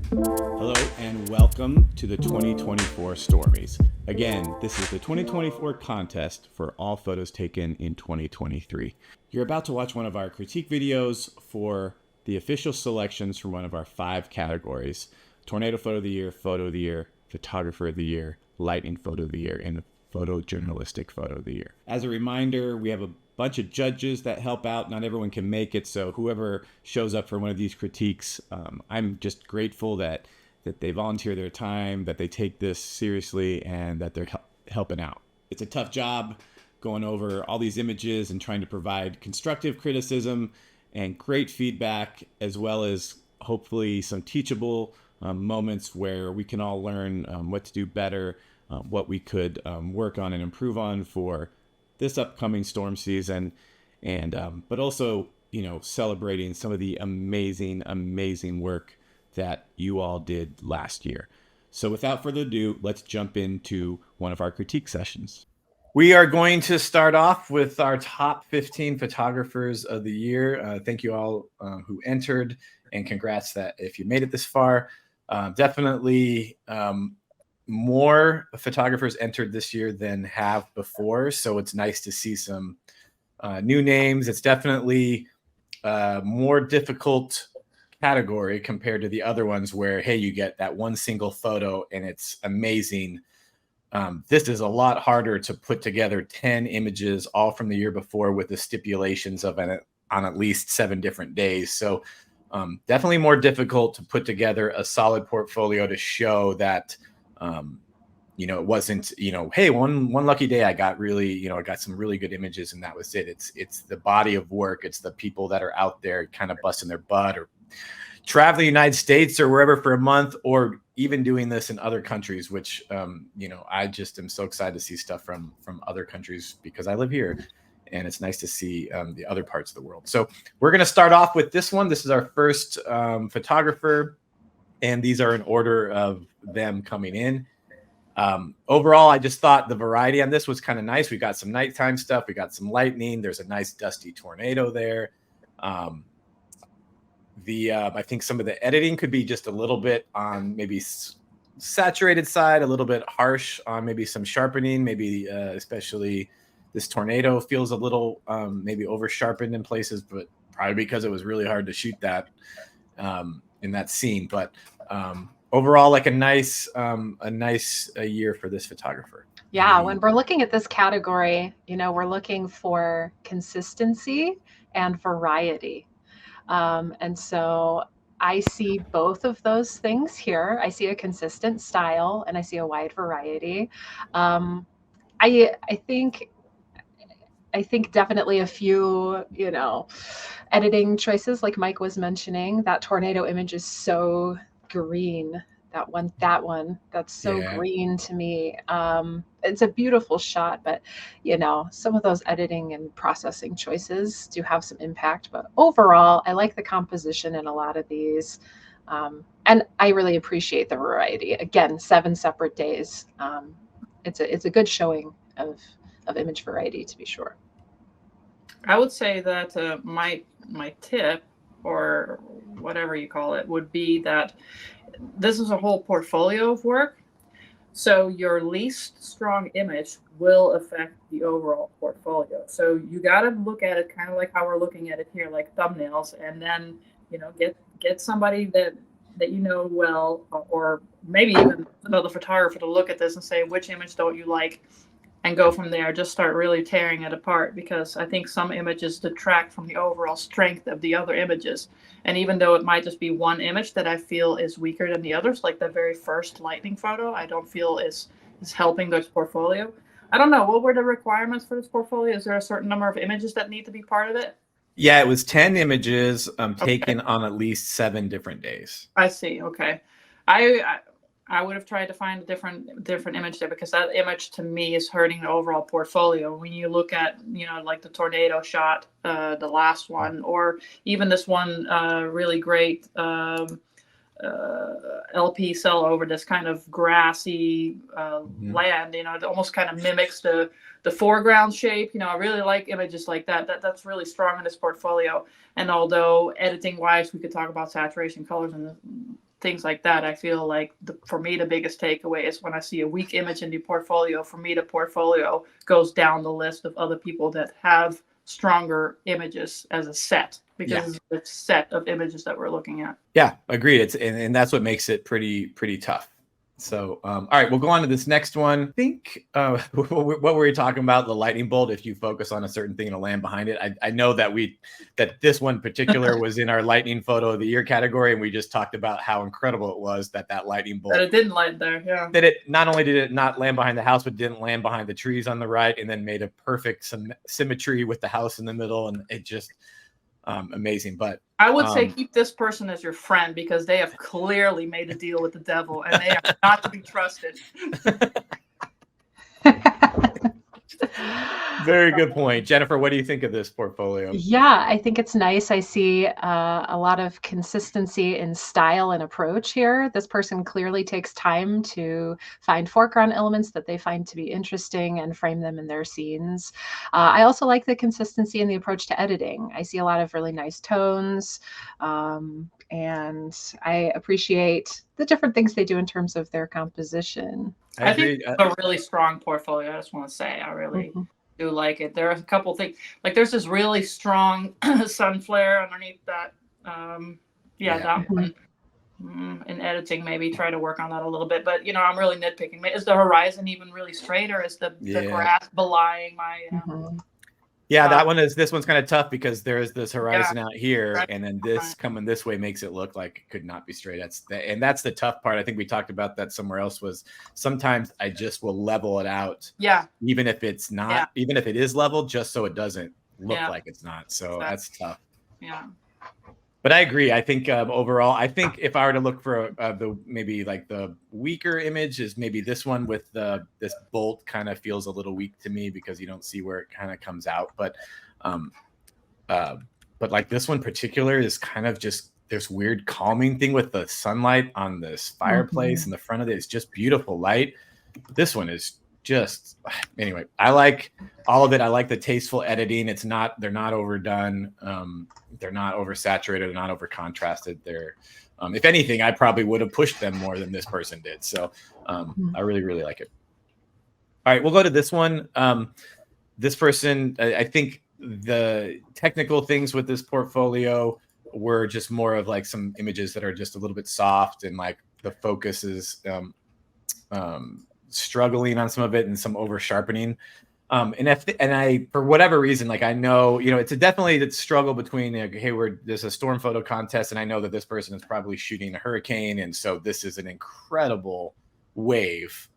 Hello and welcome to the 2024 Stormies. Again, this is the 2024 contest for all photos taken in 2023. You're about to watch one of our critique videos for the official selections from one of our 5 categories: Tornado Photo of the Year, Photo of the Year, Photographer of the Year, Lightning Photo of the Year, and Photojournalistic Photo of the Year. As a reminder, we have a bunch of judges that help out. Not everyone can make it, so whoever shows up for one of these critiques, I'm just grateful that they volunteer their time, that they take this seriously, and that they're helping out. It's a tough job going over all these images and trying to provide constructive criticism and great feedback, as well as hopefully some teachable moments where we can all learn what to do better, what we could work on and improve on for this upcoming storm season, and but also, celebrating some of the amazing work that you all did last year. So without further ado, let's jump into one of our critique sessions. We are going to start off with our top 15 photographers of the year. Thank you all who entered, and congrats that if you made it this far. Definitely more photographers entered this year than have before, so it's nice to see some new names. It's definitely more difficult category compared to the other ones where, hey, you get that one single photo and it's amazing. This is a lot harder to put together 10 images all from the year before with the stipulations of on at least 7 different days. So definitely more difficult to put together a solid portfolio to show that it wasn't, hey, one lucky day I got really, I got some really good images and that was it. It's the body of work. It's the people that are out there kind of busting their butt or traveling the United States or wherever for a month, or even doing this in other countries, which, I just am so excited to see stuff from other countries because I live here, and it's nice to see the other parts of the world. So we're going to start off with this one. This is our first photographer, and these are in order of them coming in. Overall, I just thought the variety on this was kind of nice. We got some nighttime stuff. We got some lightning. There's a nice dusty tornado there. I think some of the editing could be just a little bit on maybe saturated side, a little bit harsh on maybe some sharpening, maybe especially this tornado feels a little maybe over sharpened in places, but probably because it was really hard to shoot that in that scene. But overall, like a nice year for this photographer. Yeah, when we're looking at this category, we're looking for consistency and variety. And so I see both of those things here. I see a consistent style and I see a wide variety. I think definitely a few, editing choices like Mike was mentioning. That tornado image is so green. That one, that's so green to me. It's a beautiful shot, but some of those editing and processing choices do have some impact. But overall, I like the composition in a lot of these. And I really appreciate the variety. Again, 7 separate days. It's a good showing of image variety, to be sure. I would say that my tip, or whatever you call it, would be that this is a whole portfolio of work. So your least strong image will affect the overall portfolio. So you got to look at it kind of like how we're looking at it here, like thumbnails, and then get somebody that well, or maybe even another photographer to look at this and say, which image don't you like, and go from there. Just start really tearing it apart, because I think some images detract from the overall strength of the other images. And even though it might just be one image that I feel is weaker than the others, like the very first lightning photo, I don't feel is helping this portfolio. I don't know. What were the requirements for this portfolio? Is there a certain number of images that need to be part of it? Yeah, it was 10 images taken on at least 7 different days. I see. Okay. I would have tried to find a different image there, because that image to me is hurting the overall portfolio. When you look at, like the tornado shot, the last one, or even this one really great LP cell over this kind of grassy land. You know, it almost kind of mimics the foreground shape. You know, I really like images like that. That's really strong in this portfolio. And although editing wise, we could talk about saturation, colors, and things like that, I feel like for me the biggest takeaway is when I see a weak image in the portfolio. For me, the portfolio goes down the list of other people that have stronger images as a set, because it's a set of images that we're looking at. Yeah, agreed. It's and that's what makes it pretty tough. So, all right, we'll go on to this next one. I think what were we talking about? The lightning bolt. If you focus on a certain thing, it'll land behind it. I know that this one particular was in our lightning photo of the year category, and we just talked about how incredible it was that lightning bolt. That it didn't land there. Yeah. That it not only did it not land behind the house, but didn't land behind the trees on the right, and then made a perfect symmetry with the house in the middle, and it just amazing. But I would say keep this person as your friend, because they have clearly made a deal with the devil and they are not to be trusted. Very good point. Jennifer, what do you think of this portfolio? Yeah, I think it's nice. I see a lot of consistency in style and approach here. This person clearly takes time to find foreground elements that they find to be interesting and frame them in their scenes. I also like the consistency in the approach to editing. I see a lot of really nice tones, and I appreciate the different things they do in terms of their composition. I think it's a really strong portfolio. I just want to say I really do like it. There are a couple things, like there's this really strong sun flare underneath that. That one. In editing, maybe try to work on that a little bit. But I'm really nitpicking. Is the horizon even really straight, or is the grass belying my? This one's kind of tough because there is this horizon out here, and then this coming this way makes it look like it could not be straight. That's the tough part. I think we talked about that somewhere else. Was sometimes I just will level it out, even if it's not, even if it is leveled, just so it doesn't look like it's not. So that's tough. Yeah. But I agree. I think overall, if I were to look for maybe like the weaker image, is maybe this one with this bolt kind of feels a little weak to me because you don't see where it kind of comes out. But like this one particular is kind of just this weird calming thing with the sunlight on this fireplace in the front of it. It's just beautiful light. This one is just, anyway, I like all of it. I like the tasteful editing. They're not overdone. They're not oversaturated. They're not over contrasted. They're, if anything, I probably would have pushed them more than this person did. So I really, really like it. All right, we'll go to this one. This person, I think the technical things with this portfolio were just more of like some images that are just a little bit soft, and like the focus is struggling on some of it and some over sharpening. And I, for whatever reason, like I know, it's definitely the struggle between, there's a storm photo contest, and I know that this person is probably shooting a hurricane. And so this is an incredible wave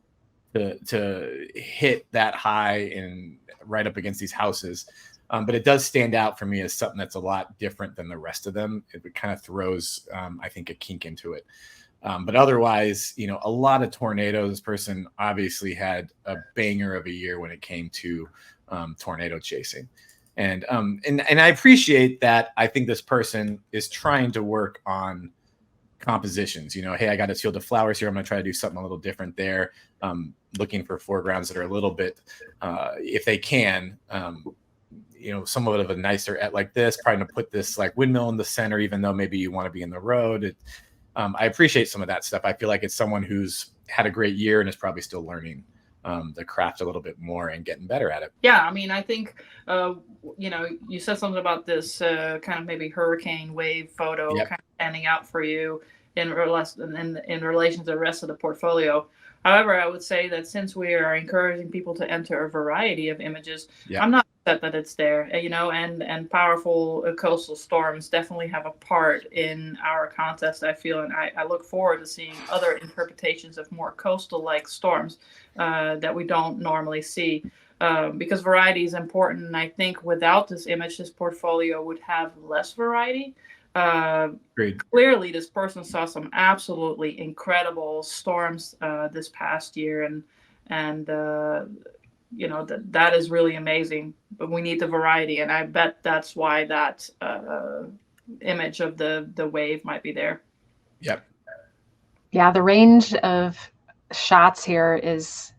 to hit that high and right up against these houses. But it does stand out for me as something that's a lot different than the rest of them. It kind of throws, I think, a kink into it. But otherwise, a lot of tornadoes. This person obviously had a banger of a year when it came to tornado chasing. And I appreciate that. I think this person is trying to work on compositions. Hey, I got a field of flowers here. I'm going to try to do something a little different there. Looking for foregrounds that are a little bit, if they can, somewhat of a nicer like this, trying to put this like windmill in the center, even though maybe you want to be in the road. I appreciate some of that stuff. I feel like it's someone who's had a great year and is probably still learning the craft a little bit more and getting better at it. Yeah, I mean, I think, you said something about this kind of maybe hurricane wave photo kind of standing out for you in relation to the rest of the portfolio. However, I would say that since we are encouraging people to enter a variety of images, I'm not upset that it's there, and powerful coastal storms definitely have a part in our contest, I feel, and I look forward to seeing other interpretations of more coastal-like storms that we don't normally see, because variety is important, and I think without this image, this portfolio would have less variety. Clearly this person saw some absolutely incredible storms this past year, and that is really amazing, but we need the variety, and I bet that's why that image of the wave might be there. Yep. Yeah, the range of shots here is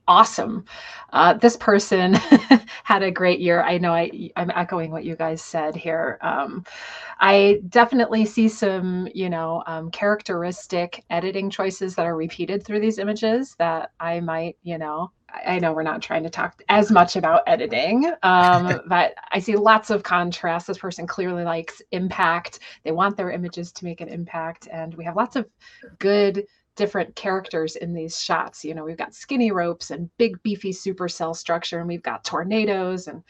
awesome. This person had a great year. I know I'm echoing what you guys said here. I definitely see some, characteristic editing choices that are repeated through these images that I might, I know we're not trying to talk as much about editing, but I see lots of contrast. This person clearly likes impact. They want their images to make an impact. And we have lots of good different characters in these shots. We've got skinny ropes and big beefy supercell structure, and we've got tornadoes and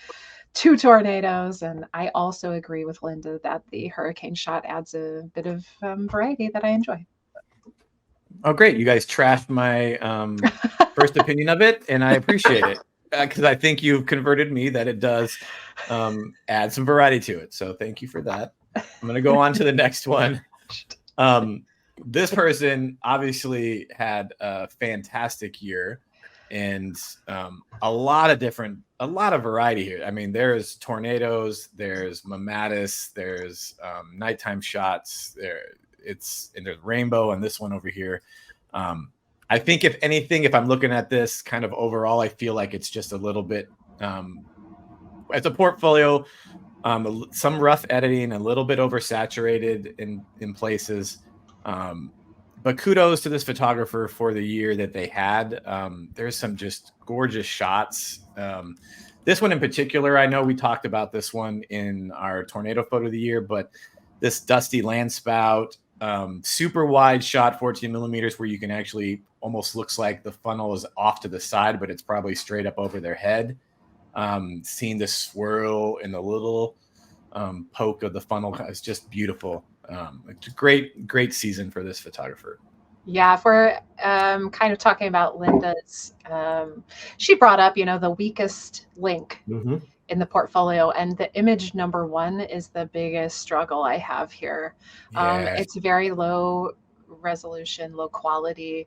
two tornadoes. And I also agree with Linda that the hurricane shot adds a bit of variety that I enjoy. Oh, great. You guys trashed my first opinion of it, and I appreciate it because I think you've converted me that it does add some variety to it. So thank you for that. I'm going to go on to the next one. This person obviously had a fantastic year and a lot of variety here. I mean, there's tornadoes, there's Mamatis, there's nighttime shots, and there's rainbow on this one over here. I think if anything, if I'm looking at this kind of overall, I feel like it's just a little bit as a portfolio, some rough editing, a little bit oversaturated in places. But kudos to this photographer for the year that they had. There's some just gorgeous shots. This one in particular, I know we talked about this one in our tornado photo of the year, but this dusty land spout, super wide shot, 14 millimeters, where you can actually almost looks like the funnel is off to the side, but it's probably straight up over their head. Seeing the swirl and the little poke of the funnel is just beautiful. It's a great season for this photographer. Yeah, if we're kind of talking about Linda's, she brought up, the weakest link in the portfolio, and the image number 1 is the biggest struggle I have here. It's very low resolution, low quality.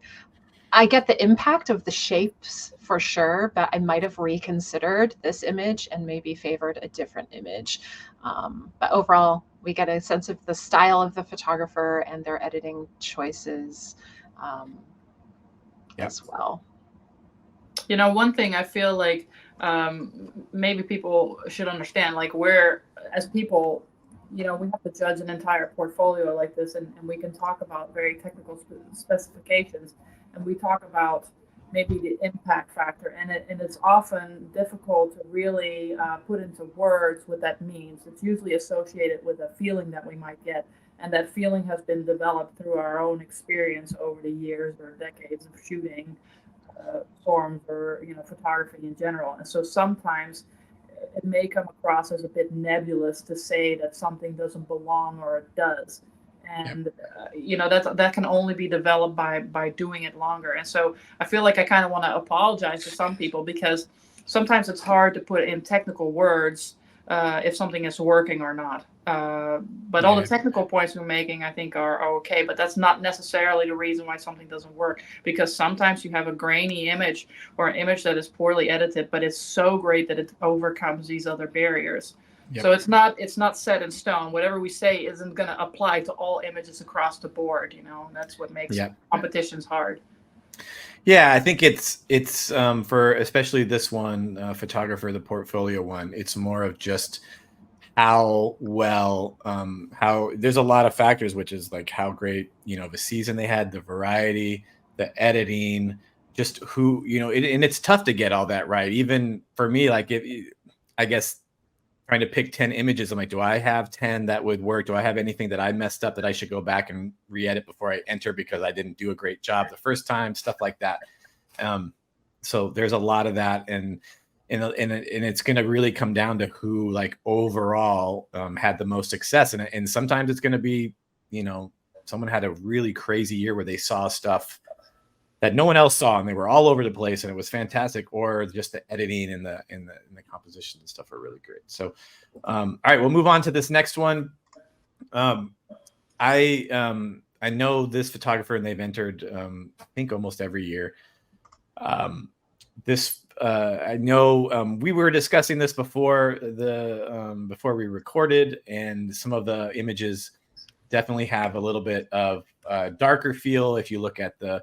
I get the impact of the shapes for sure, but I might have reconsidered this image and maybe favored a different image. But overall, we get a sense of the style of the photographer and their editing choices as well. One thing I feel like maybe people should understand, like where as people, we have to judge an entire portfolio like this, and we can talk about very technical specifications, and we talk about maybe the impact factor, and it's often difficult to really put into words what that means. It's usually associated with a feeling that we might get, and that feeling has been developed through our own experience over the years or decades of shooting storms or photography in general. And so sometimes it may come across as a bit nebulous to say that something doesn't belong or it does. And that can only be developed by doing it longer. And so I feel like I kind of want to apologize to some people, because sometimes it's hard to put in technical words if something is working or not. But all the technical points we're making, I think, are okay. But that's not necessarily the reason why something doesn't work, because sometimes you have a grainy image or an image that is poorly edited, but it's so great that it overcomes these other barriers. Yep. So it's not set in stone. Whatever we say isn't going to apply to all images across the board. And that's what makes competitions hard. Yeah, I think it's for especially this one photographer, the portfolio one. It's more of just how well how there's a lot of factors, which is like how great of a season they had, the variety, the editing, just who and it's tough to get all that right. Even for me, like I guess trying to pick 10 images, I'm like, do I have 10 that would work? Do I have anything that I messed up that I should go back and re-edit before I enter because I didn't do a great job the first time, stuff like that. So there's a lot of that, and it's going to really come down to who, like, overall had the most success. And sometimes it's going to be, someone had a really crazy year where they saw stuff that no one else saw, and they were all over the place, and it was fantastic. Or just the editing and the composition and stuff are really great. So, all right, we'll move on to this next one. I know this photographer, and they've entered, I think, almost every year. I know we were discussing this before we recorded, and some of the images definitely have a little bit of darker feel. If you look at the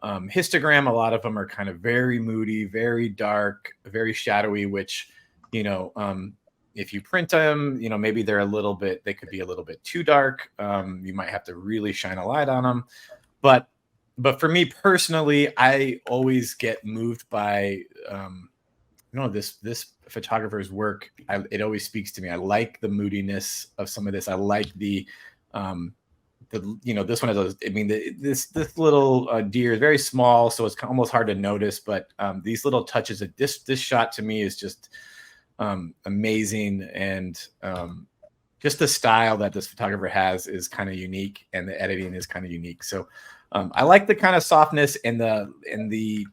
histogram, a lot of them are kind of very moody, very dark, very shadowy, which, if you print them, maybe they could be a little bit too dark. You might have to really shine a light on them. But for me personally, I always get moved by, this photographer's work. It always speaks to me. I like the moodiness of some of this. I like this one has this little deer is very small, so it's almost hard to notice, but these little touches of this shot to me is just amazing, and just the style that this photographer has is kind of unique, and the editing is kind of unique. So I like the kind of softness and the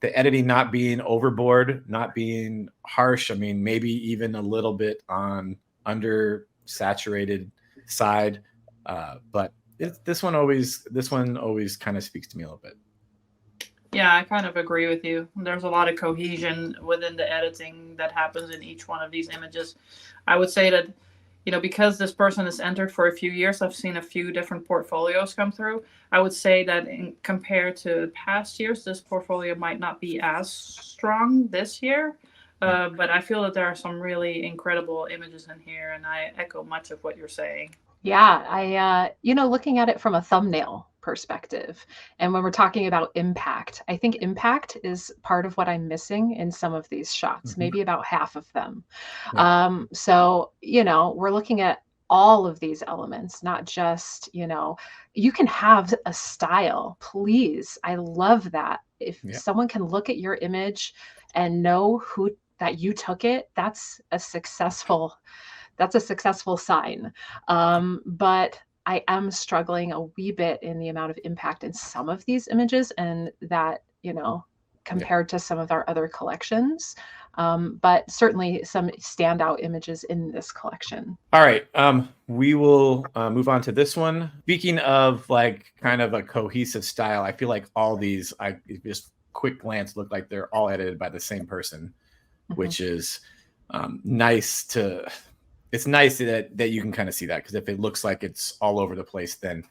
editing not being overboard, not being harsh. I mean, maybe even a little bit on under saturated side, but this one always kind of speaks to me a little bit. Yeah, I kind of agree with you. There's a lot of cohesion within the editing that happens in each one of these images. I would say that, because this person has entered for a few years, I've seen a few different portfolios come through. I would say that compared to past years, this portfolio might not be as strong this year. But I feel that there are some really incredible images in here, and I echo much of what you're saying. Yeah, looking at it from a thumbnail perspective, and when we're talking about impact, I think impact is part of what I'm missing in some of these shots, maybe about half of them. Yeah. So, we're looking at all of these elements, not just, you can have a style, please. I love that. If someone can look at your image and know that you took it, that's a successful sign. But I am struggling a wee bit in the amount of impact in some of these images, and that, compared to some of our other collections. But certainly some standout images in this collection. All right. We will move on to this one. Speaking of like kind of a cohesive style, I feel like all these, I just quick glance, look like they're all edited by the same person, which is nice to... It's nice that you can kind of see that, because if it looks like it's all over the place, then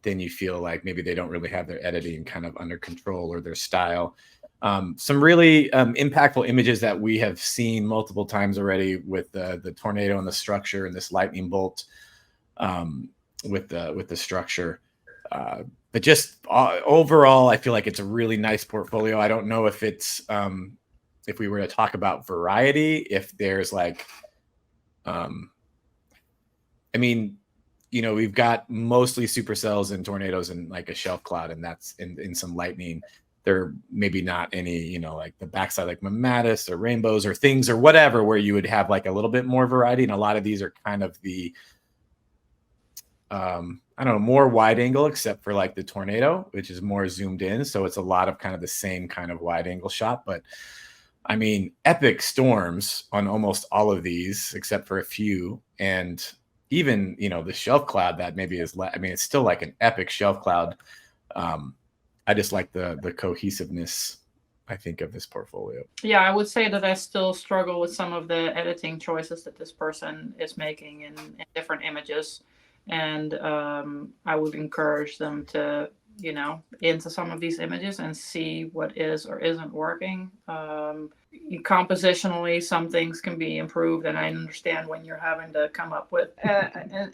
you feel like maybe they don't really have their editing kind of under control, or their style. Some really impactful images that we have seen multiple times already, with the tornado and the structure, and this lightning bolt with the structure. But just overall, I feel like it's a really nice portfolio. I don't know if it's if we were to talk about variety, if there's like... we've got mostly supercells and tornadoes and like a shelf cloud, and that's in some lightning. There maybe not any, like the backside, like mammatus or rainbows or things or whatever, where you would have like a little bit more variety. And a lot of these are kind of the, more wide angle, except for like the tornado, which is more zoomed in. So it's a lot of kind of the same kind of wide angle shot. But I mean, epic storms on almost all of these, except for a few. And even, the shelf cloud that maybe is, it's still like an epic shelf cloud. I just like the cohesiveness, I think, of this portfolio. Yeah, I would say that I still struggle with some of the editing choices that this person is making in different images. And I would encourage them to, into some of these images and see what is or isn't working. Compositionally, some things can be improved, and I understand when you're having to come up with,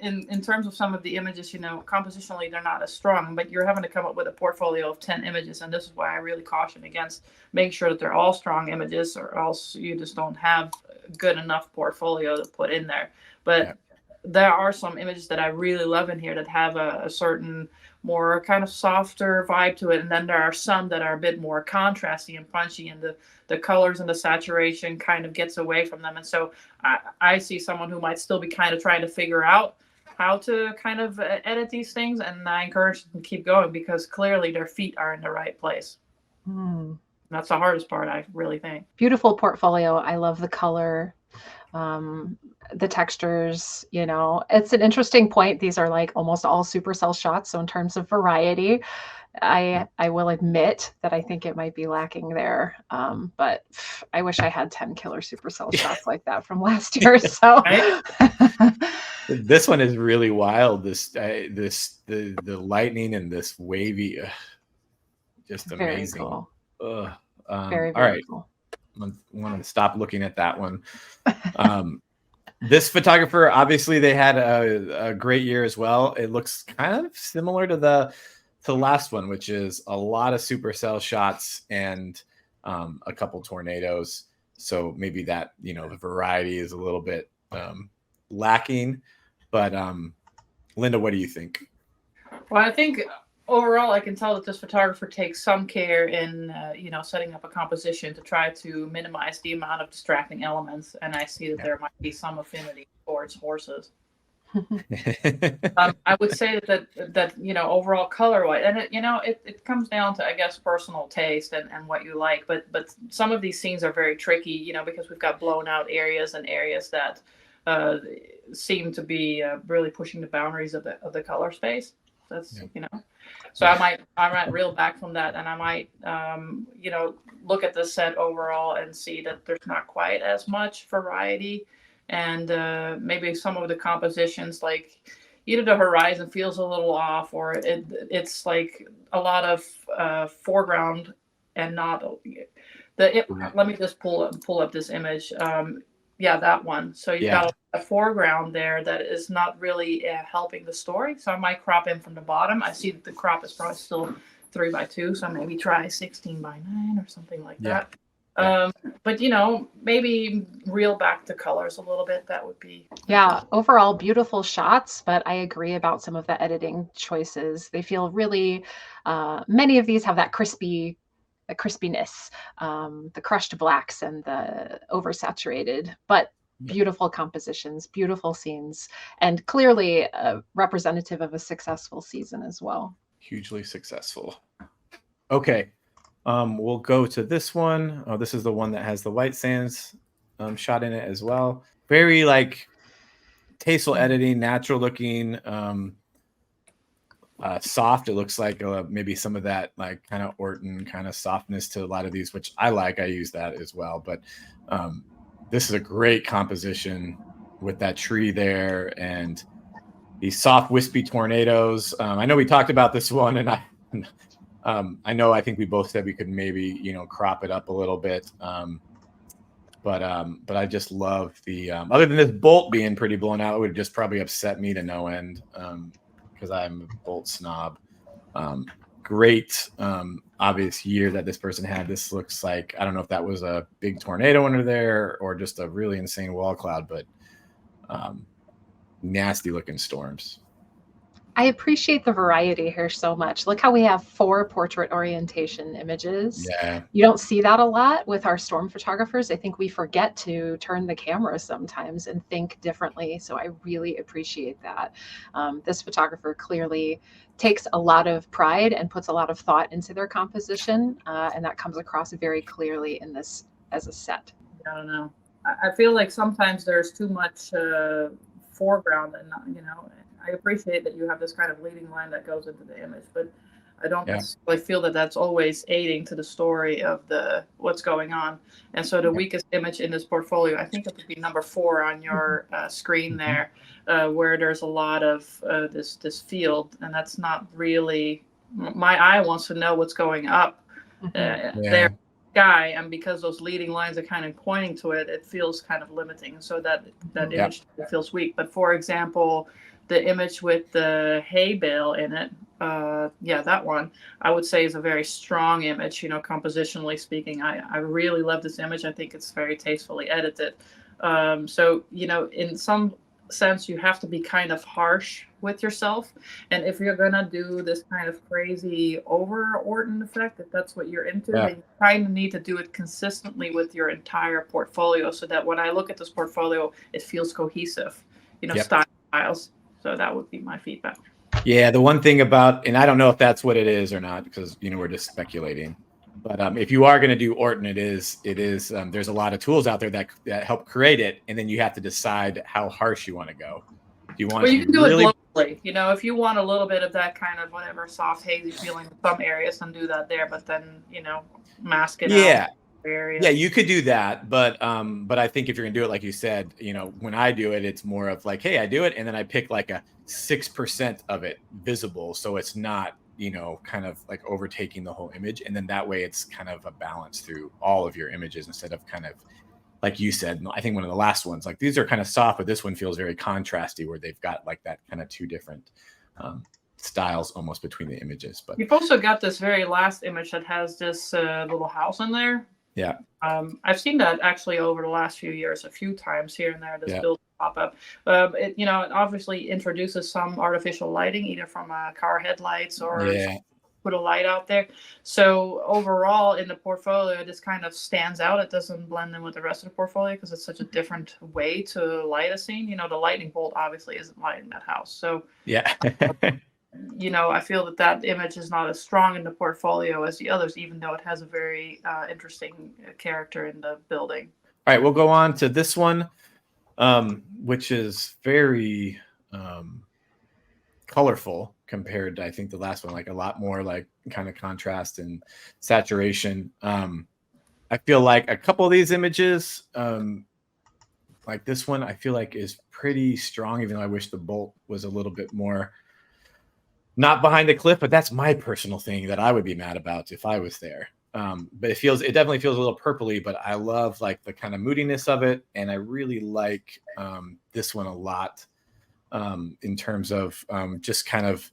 in terms of some of the images, compositionally they're not as strong, but you're having to come up with a portfolio of 10 images, and this is why I really caution against making sure that they're all strong images, or else you just don't have a good enough portfolio to put in there. But there are some images that I really love in here that have a certain more kind of softer vibe to it. And then there are some that are a bit more contrasty and punchy, and the colors and the saturation kind of gets away from them. And so I see someone who might still be kind of trying to figure out how to kind of edit these things. And I encourage them to keep going, because clearly their feet are in the right place. That's the hardest part, I really think. Beautiful portfolio. I love the color. The textures, it's an interesting point. These are like almost all supercell shots. So in terms of variety, I will admit that I think it might be lacking there. But I wish I had 10 killer supercell shots like that from last year. So Right? This one is really wild. The lightning and this wavy, just very amazing. cool. Ugh. Very, All very right, cool. I want to stop looking at that one. This photographer, obviously, they had a great year as well. It looks kind of similar to the last one, which is a lot of supercell shots and a couple tornadoes. So maybe that, the variety is a little bit lacking. But Linda, what do you think? Well, I think overall, I can tell that this photographer takes some care in, setting up a composition to try to minimize the amount of distracting elements. And I see that there might be some affinity towards horses. I would say that overall color wise, and it comes down to, I guess, personal taste and what you like. But some of these scenes are very tricky, because we've got blown out areas and areas that seem to be really pushing the boundaries of the color space. That's so I might reel back from that, and I might look at the set overall and see that there's not quite as much variety. And maybe some of the compositions, like either the horizon feels a little off, or it's like a lot of foreground and not let me just pull up this image. That one. So you've got a foreground there that is not really helping the story. So I might crop in from the bottom. I see that the crop is probably still 3x2, so maybe try 16:9 or something like that. But maybe reel back the colors a little bit. That would be overall beautiful shots, but I agree about some of the editing choices. They feel really many of these have that crispiness, the crushed blacks and the oversaturated, but beautiful compositions, beautiful scenes, and clearly representative of a successful season as well. Hugely successful. Okay. We'll go to this one. Oh, this is the one that has the white sands shot in it as well. Very tasteful editing, natural looking, soft. It looks like maybe some of that kind of Orton kind of softness to a lot of these, which I like. I use that as well. But this is a great composition with that tree there and these soft, wispy tornadoes. I know we talked about this one, and I think we both said we could maybe, crop it up a little bit. But I just love the, other than this bolt being pretty blown out, it would just probably upset me to no end because I'm a bolt snob. Great, obvious year that this person had. This looks like, I don't know if that was a big tornado under there or just a really insane wall cloud, but nasty looking storms. I appreciate the variety here so much. Look how we have 4 portrait orientation images. Yeah. You don't see that a lot with our storm photographers. I think we forget to turn the camera sometimes and think differently. So I really appreciate that. This photographer clearly takes a lot of pride and puts a lot of thought into their composition. And that comes across very clearly in this as a set. I don't know. I feel like sometimes there's too much foreground and I appreciate that you have this kind of leading line that goes into the image, but I don't necessarily feel that that's always aiding to the story of what's going on. And so the weakest image in this portfolio, I think it would be number 4 on your screen there, where there's a lot of this field, and that's not really, my eye wants to know what's going up there. Sky, and because those leading lines are kind of pointing to it, it feels kind of limiting. So that image feels weak. But for example, the image with the hay bale in it, that one, I would say is a very strong image, compositionally speaking. I really love this image. I think it's very tastefully edited. So, in some sense, you have to be kind of harsh with yourself. And if you're going to do this kind of crazy over Orton effect, if that's what you're into, then you kind of need to do it consistently with your entire portfolio so that when I look at this portfolio, it feels cohesive, styles. So that would be my feedback. Yeah, the one thing about, and I don't know if that's what it is or not, because we're just speculating. But if you are going to do Orton, it is. There's a lot of tools out there that help create it, and then you have to decide how harsh you want to go. Do you want Well, to you be can do really? it globally. You know, if you want a little bit of that kind of whatever soft hazy feeling in some areas, then do that there. But then, mask it out Yeah. in other Yeah, areas. you could do that, but I think if you're gonna do it, like you said, when I do it, it's more of like, hey, I do it, and then I pick like a 6% of it visible, so it's not, kind of like overtaking the whole image, and then that way it's kind of a balance through all of your images instead of kind of like you said. I think one of the last ones, like these are kind of soft, but this one feels very contrasty, where they've got like that kind of two different styles almost between the images. But You've also got this very last image that has this little house in there. yeah, I've seen that actually over the last few years, a few times here and there, this yeah, building pop up. It obviously introduces some artificial lighting, either from car headlights or yeah, put a light out there. So overall in the portfolio, this kind of stands out. It doesn't blend in with the rest of the portfolio because it's such a different way to light a scene. The lightning bolt obviously isn't lighting that house. So, yeah. I feel that image is not as strong in the portfolio as the others, even though it has a very interesting character in the building. All right, we'll go on to this one, which is very colorful compared to, I think, the last one, like a lot more like kind of contrast and saturation. I feel like a couple of these images, like this one, I feel like is pretty strong, even though I wish the bolt was a little bit more not behind the cliff, but that's my personal thing that I would be mad about if I was there. But it definitely feels a little purpley, but I love like the kind of moodiness of it. And I really like this one a lot in terms of just kind of,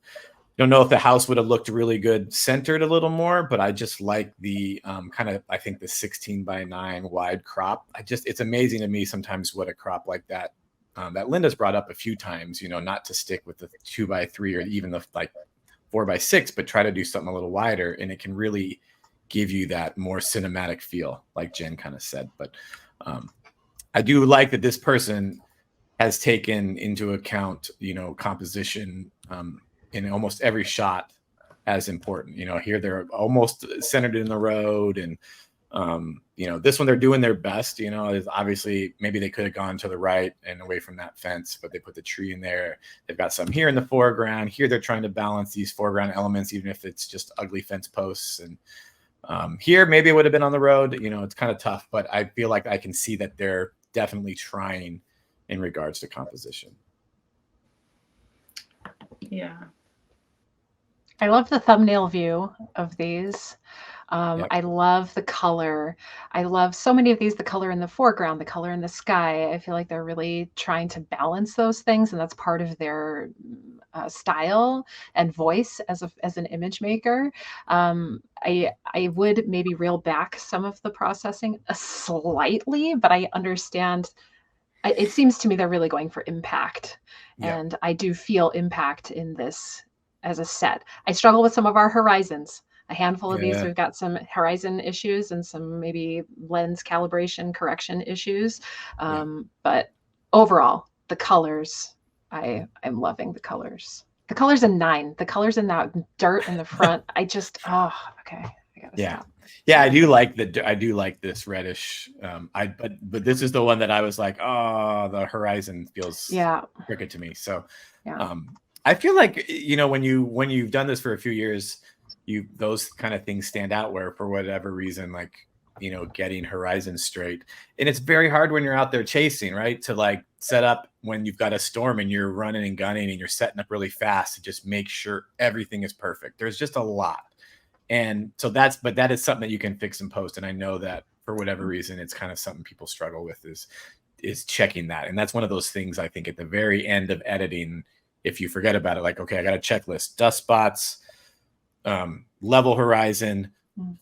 don't know if the house would have looked really good centered a little more, but I just like the kind of, I think the 16:9 wide crop. It's amazing to me sometimes what a crop like that that Linda's brought up a few times, not to stick with the 2:3 or even the like 4:6, but try to do something a little wider, and it can really give you that more cinematic feel, like Jen kind of said. But I do like that this person has taken into account, composition in almost every shot as important. Here they're almost centered in the road, and this one they're doing their best. Is obviously maybe they could have gone to the right and away from that fence, but they put the tree in there. They've got some here in the foreground. Here they're trying to balance these foreground elements, even if it's just ugly fence posts. And here maybe it would have been on the road. It's kind of tough, but I feel like I can see that they're definitely trying in regards to composition. Yeah. I love the thumbnail view of these. Yep. I love the color. I love so many of these, the color in the foreground, the color in the sky. I feel like they're really trying to balance those things, and that's part of their style and voice as an image maker. I would maybe reel back some of the processing slightly, but I understand. It seems to me they're really going for impact, Yep. and I do feel impact in this as a set. I struggle with some of our horizons. A handful of these, we've got some horizon issues and some maybe lens calibration correction issues. But overall, the colors, I'm loving the colors. The colors in 9, the colors in that dirt in the front. Okay. I gotta stop. Yeah, I do like this reddish. But this is the one that I was like, oh, the horizon feels crooked to me. So I feel like, when you've done this for a few years, those kind of things stand out, where for whatever reason, like, getting horizon straight. And it's very hard when you're out there chasing, right? To like set up when you've got a storm and you're running and gunning and you're setting up really fast to just make sure everything is perfect. There's just a lot. And so that is something that you can fix and post. And I know that for whatever reason, it's kind of something people struggle with is checking that. And that's one of those things, I think, at the very end of editing, if you forget about it, like, okay, I got a checklist, dust spots, level horizon,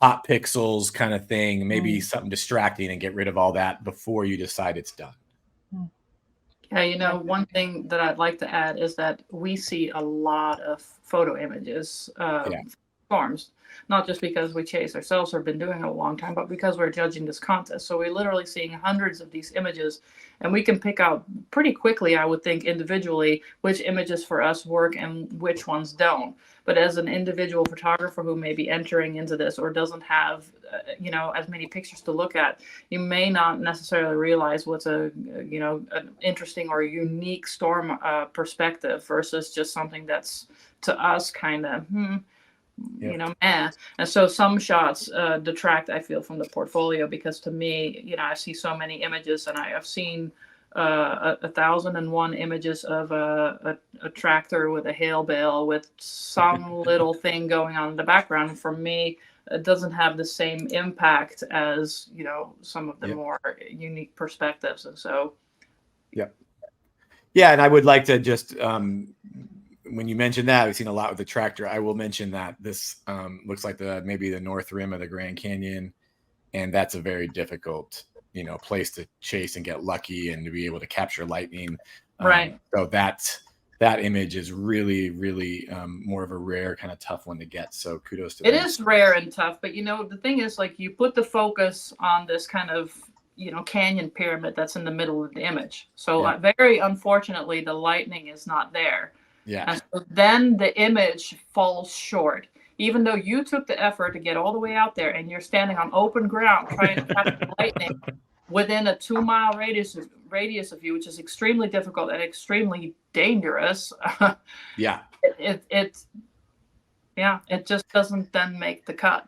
hot pixels kind of thing, maybe something distracting, and get rid of all that before you decide it's done. Yeah, one thing that I'd like to add is that we see a lot of photo images storms, not just because we chase ourselves or been doing it a long time, but because we're judging this contest. So we're literally seeing hundreds of these images, and we can pick out pretty quickly, I would think, individually, which images for us work and which ones don't. But as an individual photographer who may be entering into this or doesn't have, as many pictures to look at, you may not necessarily realize what's an interesting or unique storm perspective versus just something that's to us kind of, And so some shots detract, I feel, from the portfolio, because to me, I see so many images, and I have seen 1,001 images of a tractor with a hail bale with some little thing going on in the background. For me, it doesn't have the same impact as some of the more unique perspectives. And so and I would like to just when you mentioned that, we've seen a lot with the tractor. I will mention that this looks like maybe the north rim of the Grand Canyon, and that's a very difficult place to chase and get lucky and to be able to capture lightning. Right. So that image is really, really more of a rare kind of tough one to get. So kudos to it. It Is rare and tough, but the thing is, like, you put the focus on this kind of canyon pyramid that's in the middle of the image. So very unfortunately, the lightning is not there. Yeah. And so then the image falls short. Even though you took the effort to get all the way out there and you're standing on open ground trying to capture lightning within a 2-mile radius of you, which is extremely difficult and extremely dangerous. It just doesn't then make the cut.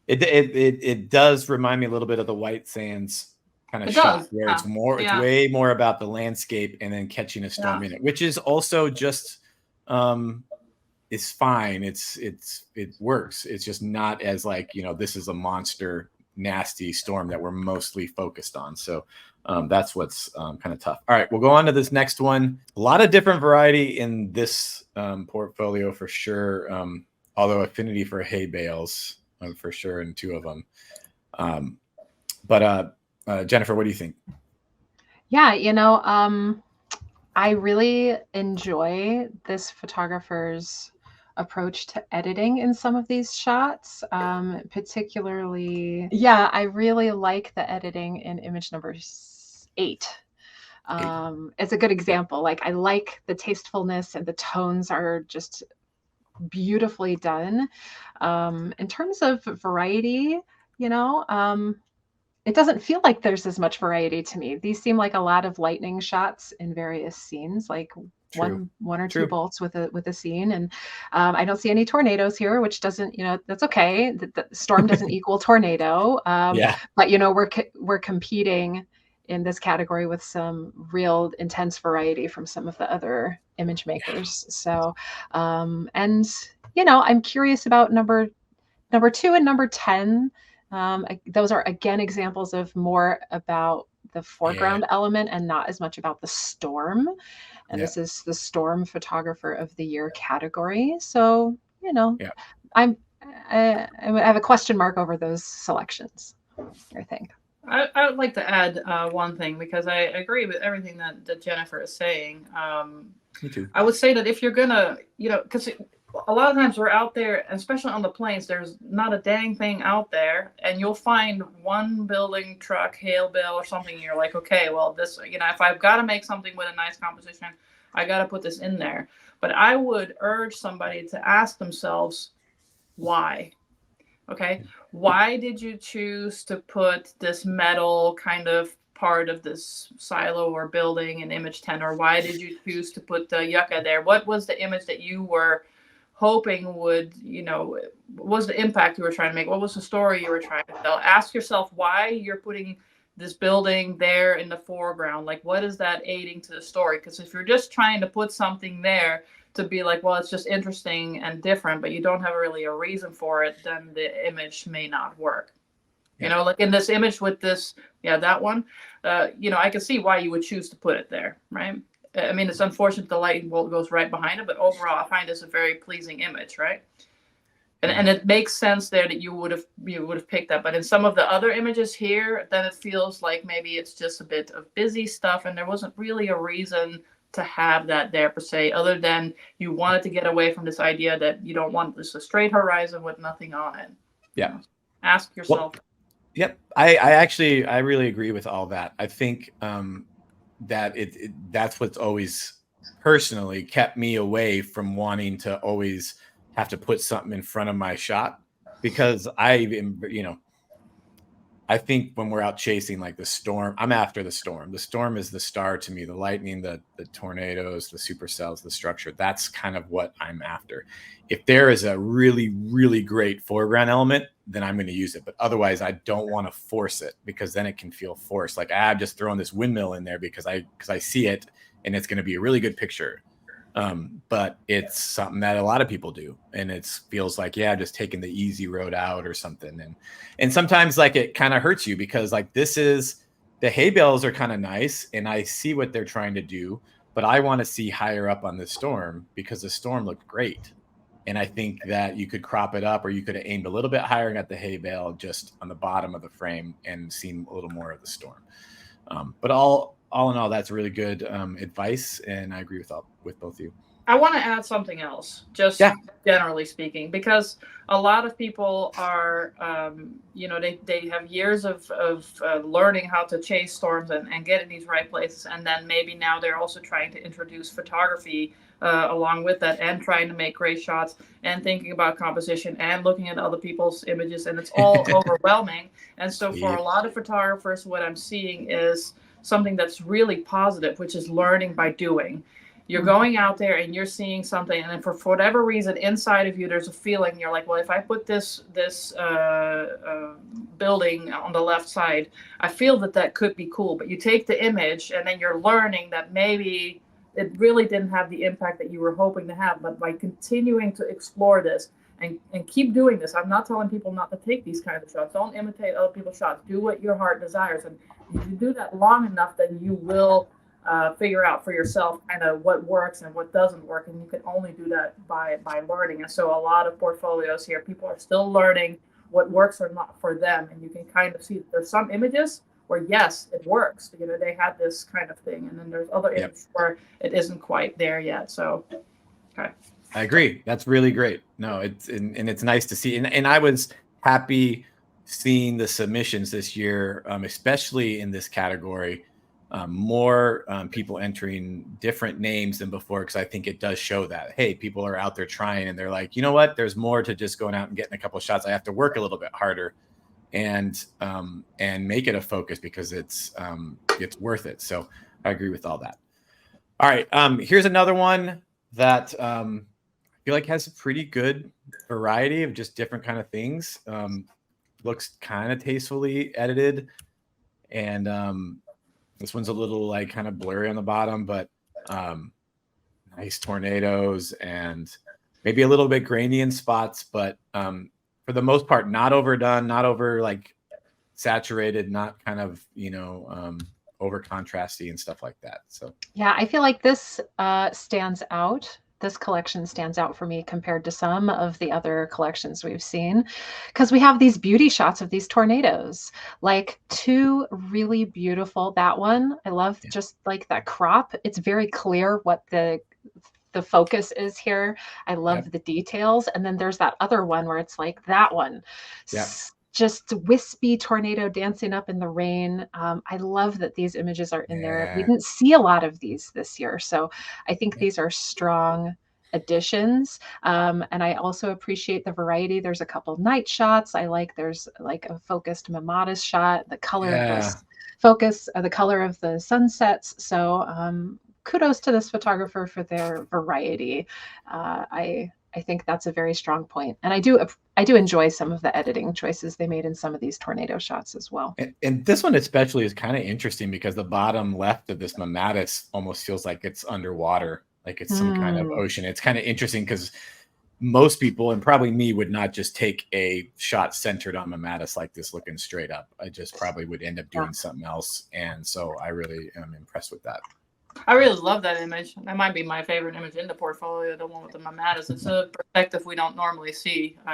It does remind me a little bit of the White Sands kind of shot, where it's way more about the landscape and then catching a storm in it, which is also just it's fine. It works. It's just not as like, this is a monster, nasty storm that we're mostly focused on. So that's what's kind of tough. All right, we'll go on to this next one. A lot of different variety in this portfolio for sure. Although affinity for hay bales for sure in 2 of them. But Jennifer, what do you think? Yeah, I really enjoy this photographer's approach to editing in some of these shots. Particularly, I really like the editing in image number 8. It's a good example. Like, I like the tastefulness, and the tones are just beautifully done. In terms of variety, it doesn't feel like there's as much variety to me. These seem like a lot of lightning shots in various scenes, like one or two bolts with a scene. And I don't see any tornadoes here, which doesn't, that's okay. The storm doesn't equal tornado. But we're competing in this category with some real intense variety from some of the other image makers. So, I'm curious about number 2 and number 10. Those are, again, examples of more about the foreground element and not as much about the storm. And this is the Storm Photographer of the Year category. So, I have a question mark over those selections, I think. I would like to add one thing, because I agree with everything that Jennifer is saying. Me too. I would say that if you're gonna, because a lot of times we're out there, especially on the plains, there's not a dang thing out there, and you'll find one building, truck, hail bale or something, and you're like, okay, well, this, if I've got to make something with a nice composition, I got to put this in there. But I would urge somebody to ask themselves, why? Okay, why did you choose to put this metal kind of part of this silo or building in image 10? Or why did you choose to put the yucca there? What was the image that you were hoping would, what was the impact you were trying to make? What was the story you were trying to tell? Ask yourself why you're putting this building there in the foreground. Like, what is that aiding to the story? Because if you're just trying to put something there to be like, well, it's just interesting and different, but you don't have really a reason for it, then the image may not work. Like in this image with this, that one, I can see why you would choose to put it there, right? I mean, it's unfortunate the lightning bolt goes right behind it, but overall, I find this a very pleasing image, right? And it makes sense there that you would have picked that. But in some of the other images here, then it feels like maybe it's just a bit of busy stuff, and there wasn't really a reason to have that there per se, other than you wanted to get away from this idea that you don't want just a straight horizon with nothing on it. Yeah. Ask yourself. Well, yep. I really agree with all that. I think that that's what's always personally kept me away from wanting to always have to put something in front of my shot, because I think when we're out chasing like the storm, I'm after the storm. The storm is the star to me, the lightning, the tornadoes, the supercells, the structure. That's kind of what I'm after. If there is a really, really great foreground element, then I'm going to use it. But otherwise, I don't want to force it, because then it can feel forced. Like, I'm just throwing this windmill in there because I see it and it's going to be a really good picture. But it's something that a lot of people do, and it feels like, yeah, just taking the easy road out or something. And sometimes like it kind of hurts you, because like the hay bales are kind of nice and I see what they're trying to do, but I want to see higher up on the storm because the storm looked great. And I think that you could crop it up, or you could have aimed a little bit higher and got the hay bale just on the bottom of the frame and seen a little more of the storm. But all in all, that's really good advice, and I agree with both of you. I want to add something else, just generally speaking, because a lot of people are, they have years of learning how to chase storms and get in these right places. And then maybe now they're also trying to introduce photography along with that, and trying to make great shots and thinking about composition and looking at other people's images. And it's all overwhelming. And so for a lot of photographers, what I'm seeing is something that's really positive, which is learning by doing. You're going out there and you're seeing something, and then for whatever reason inside of you, there's a feeling. You're like, well, if I put this building on the left side, I feel that could be cool. But you take the image, and then you're learning that maybe it really didn't have the impact that you were hoping to have. But by continuing to explore this and keep doing this, I'm not telling people not to take these kinds of shots. Don't imitate other people's shots. Do what your heart desires, and if you do that long enough, then you will figure out for yourself kind of what works and what doesn't work. And you can only do that by learning. And so a lot of portfolios here, people are still learning what works or not for them. And you can kind of see that there's some images where, yes, it works. They had this kind of thing. And then there's other images where it isn't quite there yet. So, okay. I agree. That's really great. No, it's nice to see. And I was happy seeing the submissions this year, especially in this category. More people entering different names than before, because I think it does show that, hey, people are out there trying, and they're like, you know what, there's more to just going out and getting a couple of shots. I have to work a little bit harder and make it a focus, because it's worth it. So I agree with all that. All right, here's another one that I feel like has a pretty good variety of just different kind of things. Looks kind of tastefully edited, and this one's a little like kind of blurry on the bottom, but nice tornadoes and maybe a little bit grainy in spots, but for the most part, not overdone, not over like saturated, not kind of, over contrasty and stuff like that. So yeah, I feel like this stands out. This collection stands out for me compared to some of the other collections we've seen, because we have these beauty shots of these tornadoes, like two really beautiful. That one, I love just like that crop. It's very clear what the focus is here. I love the details. And then there's that other one where it's like that one. Yeah. Just wispy tornado dancing up in the rain. I love that these images are in there. We didn't see a lot of these this year. So I think these are strong additions. And I also appreciate the variety. There's a couple night shots. There's like a focused Mamadas shot, the color of this focus, the color of the sunsets. So kudos to this photographer for their variety. I think that's a very strong point. And I do enjoy some of the editing choices they made in some of these tornado shots as well. And this one especially is kind of interesting, because the bottom left of this Mamadas almost feels like it's underwater, like it's some kind of ocean. It's kind of interesting, because most people, and probably me, would not just take a shot centered on Mamadas like this looking straight up. I just probably would end up doing something else. And so I really am impressed with that. I really love that image. That might be my favorite image in the portfolio, the one with the Mamadas. It's a perspective we don't normally see. So,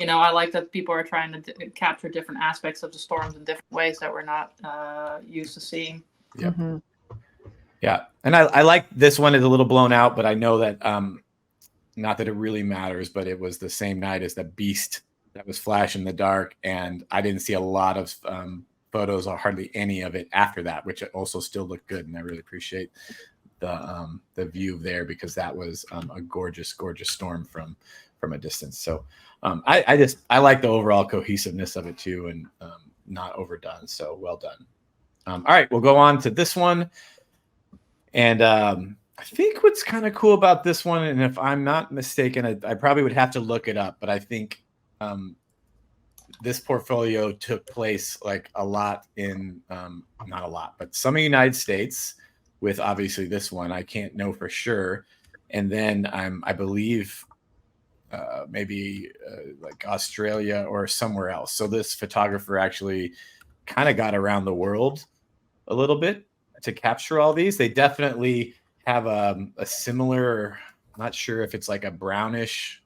I like that people are trying to capture different aspects of the storms in different ways that we're not used to seeing. Yep. Yeah. And I like this one is a little blown out, but I know that, not that it really matters, but it was the same night as the beast that was flash in the dark. And I didn't see a lot of photos or hardly any of it after that, which also still looked good. And I really appreciate the view there, because that was a gorgeous storm from a distance. So I like the overall cohesiveness of it too, and not overdone. So well done. All right, we'll go on to this one. And I think what's kind of cool about this one, and if I'm not mistaken, I probably would have to look it up, but I think this portfolio took place like a lot in, not a lot, but some of the United States, with obviously this one. I can't know for sure. And then I believe maybe like Australia or somewhere else. So this photographer actually kind of got around the world a little bit to capture all these. They definitely have a similar, I'm not sure if it's like a brownish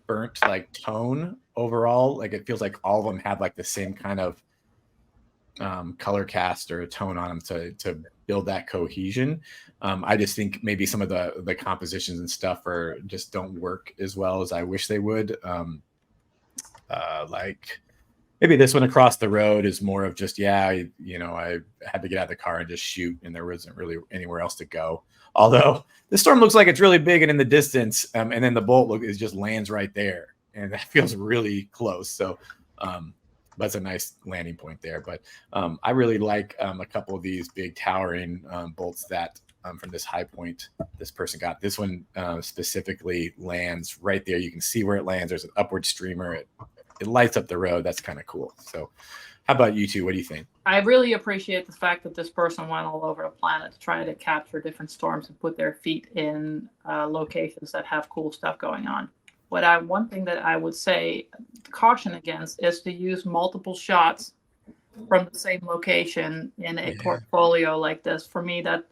burnt like tone overall. Like it feels like all of them have like the same kind of color cast or a tone on them to build that cohesion. I just think maybe some of the compositions and stuff just don't work as well as I wish they would. Like maybe this one across the road is more of just, I had to get out of the car and just shoot, and there wasn't really anywhere else to go. Although the storm looks like it's really big and in the distance, and then the bolt just lands right there, and that feels really close. So that's a nice landing point there. But I really like a couple of these big towering bolts that from this high point this person got. This one specifically lands right there. You can see where it lands. There's an upward streamer. It lights up the road. That's kind of cool. So how about you two? What do you think? I really appreciate the fact that this person went all over the planet to try to capture different storms and put their feet in locations that have cool stuff going on. One thing that I would say caution against is to use multiple shots from the same location in a portfolio like this. For me, that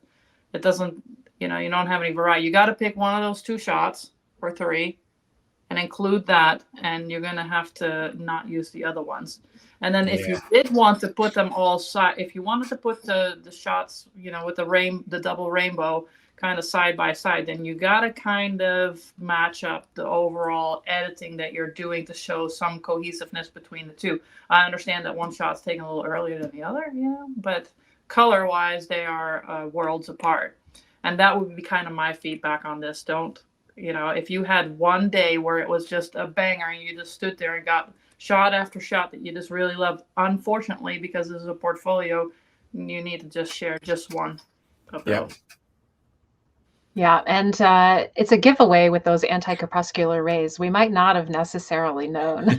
it doesn't, you don't have any variety. You got to pick one of those 2 shots or 3 and include that, and you're going to have to not use the other ones. And then if you did want to put them all if you wanted to put the shots, with the double rainbow kind of side by side, then you got to kind of match up the overall editing that you're doing to show some cohesiveness between the 2. I understand that one shot's taken a little earlier than the other, but color wise, they are worlds apart. And that would be kind of my feedback on this. Don't, if you had one day where it was just a banger and you just stood there and got shot after shot that you just really loved, unfortunately, because this is a portfolio, you need to just share just one of those. Yeah, and it's a giveaway with those anti-crepuscular rays. We might not have necessarily known,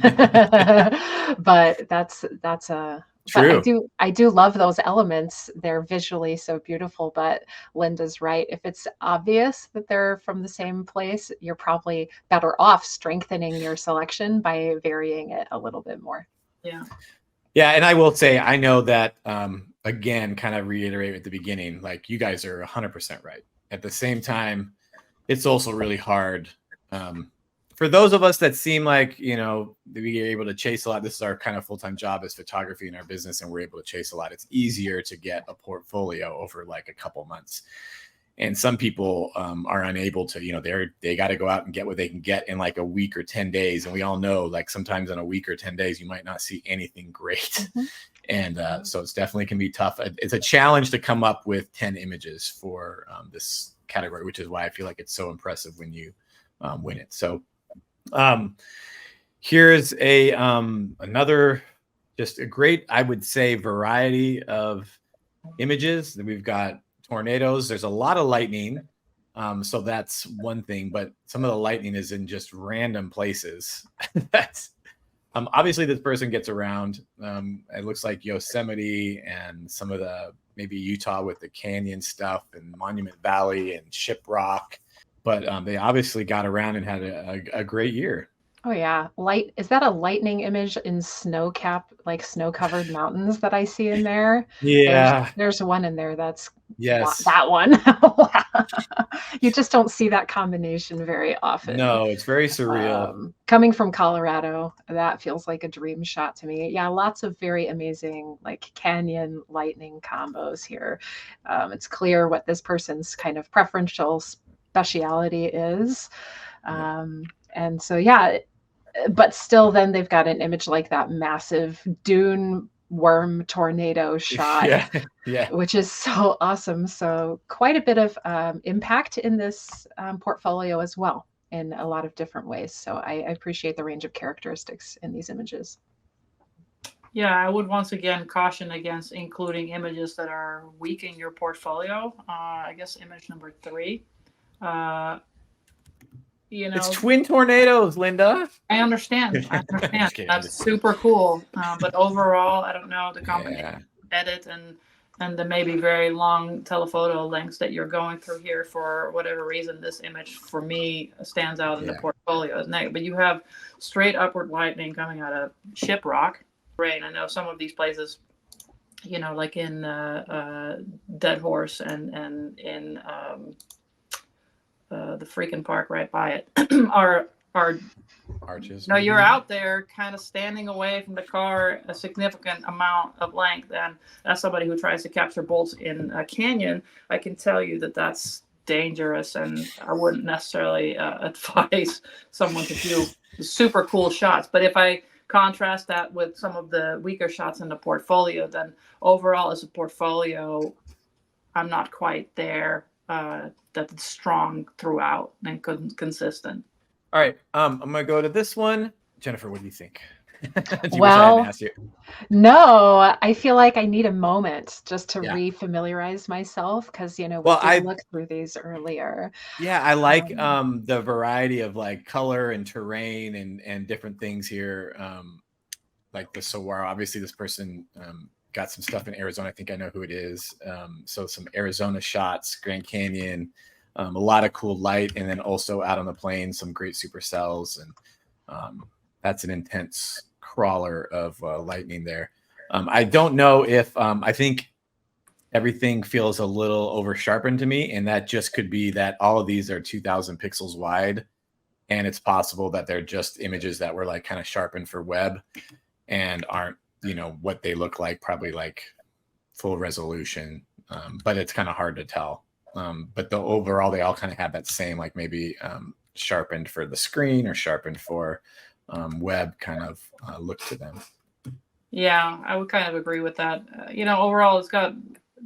but that's a true. But I do love those elements. They're visually so beautiful. But Linda's right. If it's obvious that they're from the same place, you're probably better off strengthening your selection by varying it a little bit more. Yeah. Yeah, and I will say, I know that again, kind of reiterate at the beginning, like you guys are 100% right. At the same time, it's also really hard for those of us that seem like, we are able to chase a lot. This is our kind of full-time job as photography in our business, and we're able to chase a lot. It's easier to get a portfolio over like a couple months. And some people are unable to, they got to go out and get what they can get in like a week or 10 days. And we all know, like sometimes in a week or 10 days, you might not see anything great. Mm-hmm. And so it's definitely can be tough. It's a challenge to come up with 10 images for this category, which is why I feel like it's so impressive when you win it. So here's another, just a great, I would say, variety of images that we've got. Tornadoes. There's a lot of lightning. So that's one thing, but some of the lightning is in just random places. That's obviously this person gets around. It looks like Yosemite and some of the maybe Utah with the canyon stuff and Monument Valley and Shiprock. But they obviously got around and had a great year. Oh yeah. Is that a lightning image in like snow-covered mountains that I see in there? Yeah. There's one in there that's Yes. that one. Wow. You just don't see that combination very often. No, it's very surreal. Coming from Colorado, that feels like a dream shot to me. Yeah, lots of very amazing like canyon lightning combos here. It's clear what this person's kind of preferential speciality is. Yeah. And so, yeah, but still, then they've got an image like that massive dune worm tornado shot, Yeah. Yeah. which is so awesome. So, quite a bit of impact in this portfolio as well in a lot of different ways. So, I appreciate the range of characteristics in these images. Yeah, I would once again caution against including images that are weak in your portfolio. I guess image number 3. It's twin tornadoes, Linda. I understand. That's super cool. But overall, I don't know the combination edit and the maybe very long telephoto lengths that you're going through here. For whatever reason, this image for me stands out in the portfolio as negative. But you have straight upward lightning coming out of Shiprock. Rain. I know some of these places, like in Dead Horse and in the freaking park right by it are arches. No, you're out there kind of standing away from the car a significant amount of length, and as somebody who tries to capture bolts in a canyon, I can tell you that that's dangerous, and I wouldn't necessarily advise someone to do super cool shots. But if I contrast that with some of the weaker shots in the portfolio, then overall as a portfolio, I'm not quite there. That it's strong throughout and consistent. All right, I'm gonna go to this one. Jennifer, what do you think? Well, no, I feel like I need a moment just to refamiliarize myself because we did look through these earlier. Yeah, I like the variety of like color and terrain and different things here. Like the saguaro. Obviously, this person got some stuff in Arizona. I think I know who it is. So some Arizona shots, Grand Canyon, a lot of cool light, and then also out on the plains, some great supercells, and that's an intense crawler of lightning there. I don't know if I think everything feels a little over sharpened to me, and that just could be that all of these are 2,000 pixels wide, and it's possible that they're just images that were like kind of sharpened for web and aren't what they look like, probably like full resolution, but it's kind of hard to tell. But the overall, they all kind of have that same like maybe sharpened for the screen or sharpened for web kind of look to them. Yeah, I would kind of agree with that. Overall, it's got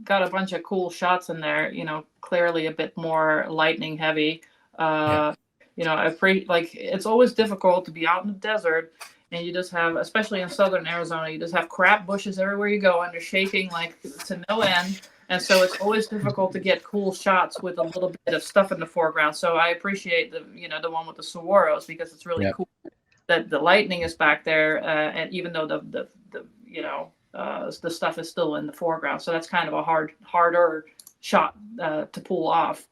a bunch of cool shots in there. Clearly a bit more lightning heavy. It's always difficult to be out in the desert and you just have, especially in southern Arizona, you just have crap bushes everywhere you go and they're shaking like to no end. And so it's always difficult to get cool shots with a little bit of stuff in the foreground. So I appreciate the one with the saguaros because it's really cool that the lightning is back there, and even though the stuff is still in the foreground. So that's kind of a harder shot to pull off.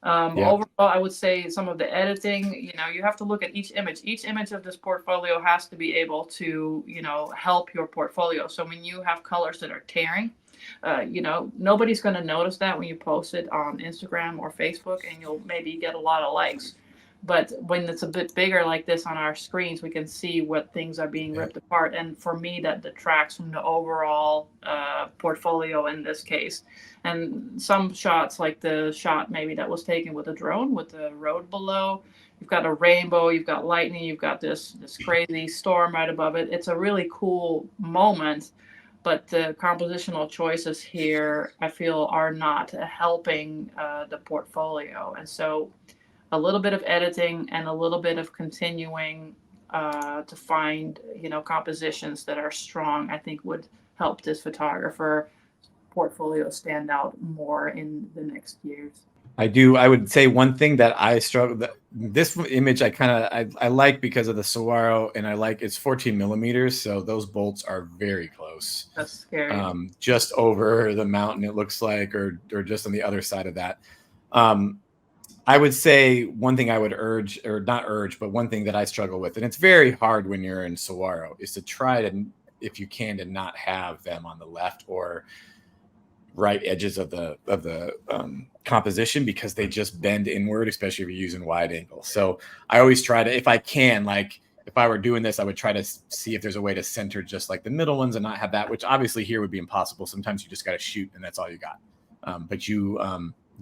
Overall, I would say some of the editing, you have to look at each image. Each image of this portfolio has to be able to, help your portfolio. So when you have colors that are tearing, nobody's going to notice that when you post it on Instagram or Facebook, and you'll maybe get a lot of likes. But when it's a bit bigger like this on our screens, we can see what things are being ripped apart. And for me, that detracts from the overall portfolio in this case. And some shots, like the shot maybe that was taken with a drone with the road below, you've got a rainbow, you've got lightning, you've got this crazy storm right above it. It's a really cool moment. But the compositional choices here, I feel, are not helping the portfolio. And so a little bit of editing and a little bit of continuing to find, compositions that are strong, I think would help this photographer portfolio stand out more in the next years. I would say one thing that I struggle, this image I like because of the saguaro, and I like it's 14 millimeters. So those bolts are very close. That's scary. Just over the mountain, it looks like, or just on the other side of that. I would say one thing I would urge, or not urge, but one thing that I struggle with, and it's very hard when you're in saguaro, is to try to, if you can, to not have them on the left or right edges of the composition, because they just bend inward, especially if you're using wide angle. So I always try to, if I can, like if I were doing this, I would try to see if there's a way to center just like the middle ones and not have that, which obviously here would be impossible. Sometimes you just got to shoot and that's all you got. But you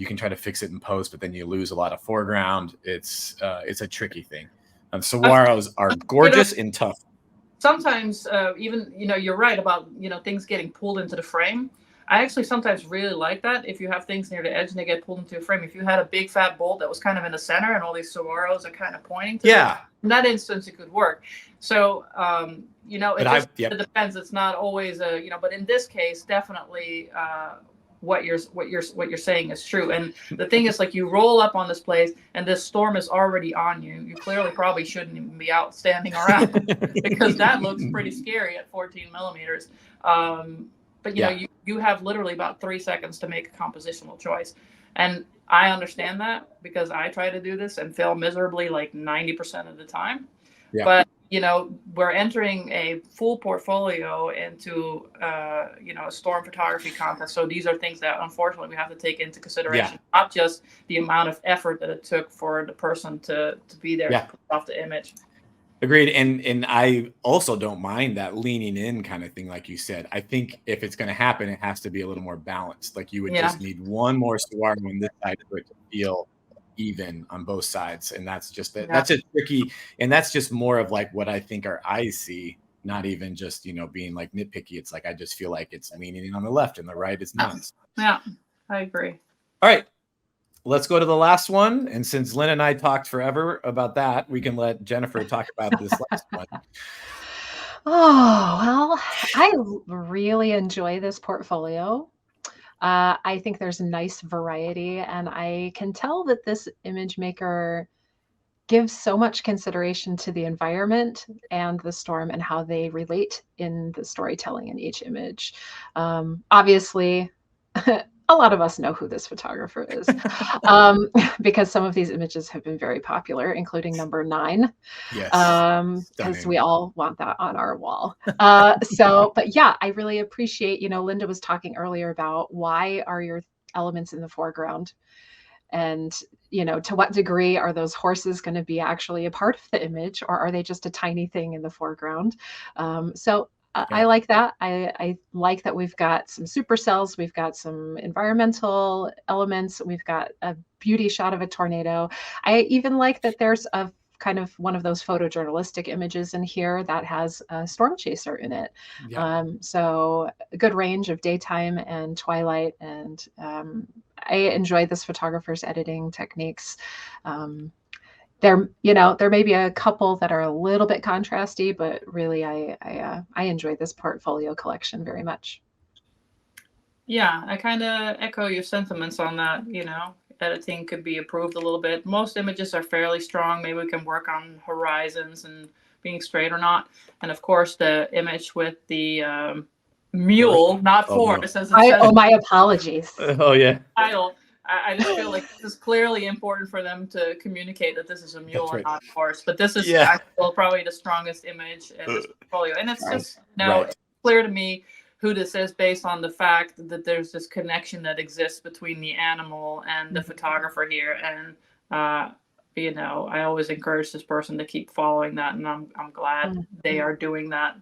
can try to fix it in post, but then you lose a lot of foreground. It's a tricky thing. Saguaros are gorgeous and tough. Sometimes even, you're right about, things getting pulled into the frame. I actually sometimes really like that if you have things near the edge and they get pulled into a frame. If you had a big fat bolt that was kind of in the center and all these saguaros are kind of pointing to it, in that instance it could work. So it depends. It's not always but in this case, definitely what you're saying is true. And the thing is, like, you roll up on this place and this storm is already on you. You clearly probably shouldn't even be out standing around because that looks pretty scary at 14 millimeters. But you have literally about 3 seconds to make a compositional choice. And I understand that because I try to do this and fail miserably like 90% of the time. Yeah. But, we're entering a full portfolio into, a storm photography contest. So these are things that, unfortunately, we have to take into consideration, not just the amount of effort that it took for the person to be there to put off the image. Agreed. And I also don't mind that leaning in kind of thing, like you said. I think if it's going to happen, it has to be a little more balanced. Like you would just need one more saguaro on this side for it to feel even on both sides. And that's just that's a tricky, and that's just more of like what I think our eyes see, not even just, being like nitpicky. It's like, I just feel like it's leaning in on the left and the right is not. Yeah, I agree. All right. Let's go to the last one. And since Lynn and I talked forever about that, we can let Jennifer talk about this last one. Oh, well, I really enjoy this portfolio. I think there's a nice variety, and I can tell that this image maker gives so much consideration to the environment and the storm and how they relate in the storytelling in each image. Obviously, a lot of us know who this photographer is because some of these images have been very popular, including number 9. Yes, because we all want that on our wall. But yeah, I really appreciate, Linda was talking earlier about why are your elements in the foreground? And, to what degree are those horses going to be actually a part of the image, or are they just a tiny thing in the foreground? I like that. I like that we've got some supercells, we've got some environmental elements, we've got a beauty shot of a tornado. I even like that there's a kind of one of those photojournalistic images in here that has a storm chaser in it. So a good range of daytime and twilight, and I enjoy this photographer's editing techniques. There may be a couple that are a little bit contrasty, but really I enjoy this portfolio collection very much. Yeah, I kind of echo your sentiments on that. Editing could be improved a little bit. Most images are fairly strong. Maybe we can work on horizons and being straight or not. And of course, the image with the mule, not horse. No. My apologies. Oh yeah. I just feel like this is clearly important for them to communicate that this is a mule and not a horse. But this is probably the strongest image in this portfolio. And it's just it's clear to me who this is based on the fact that there's this connection that exists between the animal and the photographer here. And I always encourage this person to keep following that, and I'm glad they are doing that.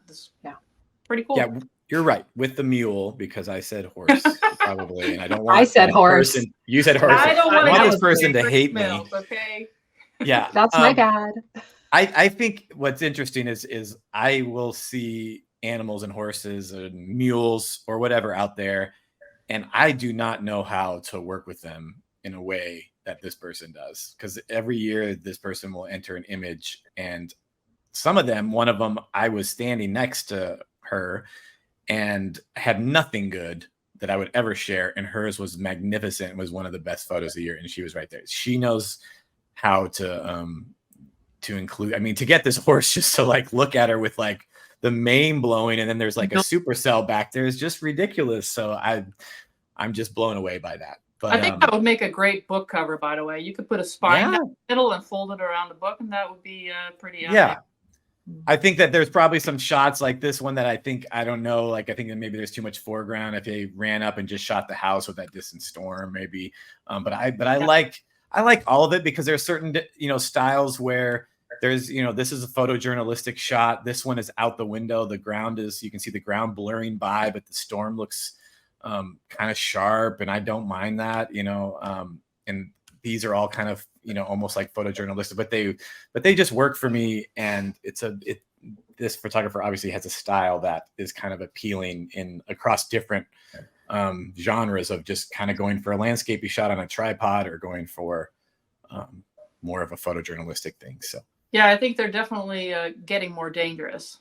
Pretty cool. Yeah. You're right with the mule, because I said horse probably, and I don't want. I said horse. You said horse. I don't want this person to hate me. Okay. Yeah, that's my bad. I think what's interesting is I will see animals and horses and mules or whatever out there, and I do not know how to work with them in a way that this person does, because every year this person will enter an image, and some of them, one of them, I was standing next to her and had nothing good that I would ever share, and hers was magnificent. It was one of the best photos of the year, and she was right there. She knows how to include, to get this horse just to like look at her with like the mane blowing, and then there's like a supercell back there is just ridiculous. So I'm just blown away by that. But I think that would make a great book cover, by the way. You could put a spine down the middle and fold it around the book, and that would be pretty epic. Yeah. I think that there's probably some shots like this one that I think that maybe there's too much foreground if they ran up and just shot the house with that distant storm, maybe. But I like all of it, because there's certain, styles where there's, this is a photojournalistic shot. This one is out the window. You can see the ground blurring by, but the storm looks kind of sharp, and I don't mind that, and these are all kind of, almost like photojournalistic, but they just work for me. And this photographer obviously has a style that is kind of appealing across different genres of just kind of going for a landscapey shot on a tripod, or going for more of a photojournalistic thing. So yeah, I think they're definitely getting more dangerous.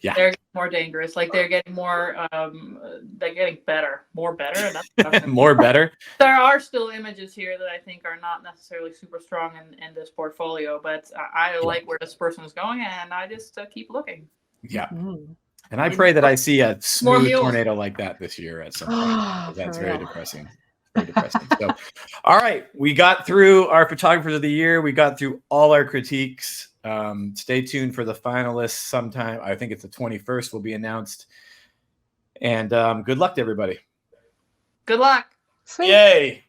Yeah, they're more dangerous. Like they're getting more, they're getting better, more better. More better. There are still images here that I think are not necessarily super strong in this portfolio, but I like where this person is going, and I just keep looking. Yeah. And I pray that I see a smooth tornado like that this year at some point. That's very depressing. Very depressing. So, all right, we got through our photographers of the year. We got through all our critiques. Stay tuned for the finalists sometime. I think it's the 21st will be announced. And good luck to everybody. Good luck. Sweet. Yay.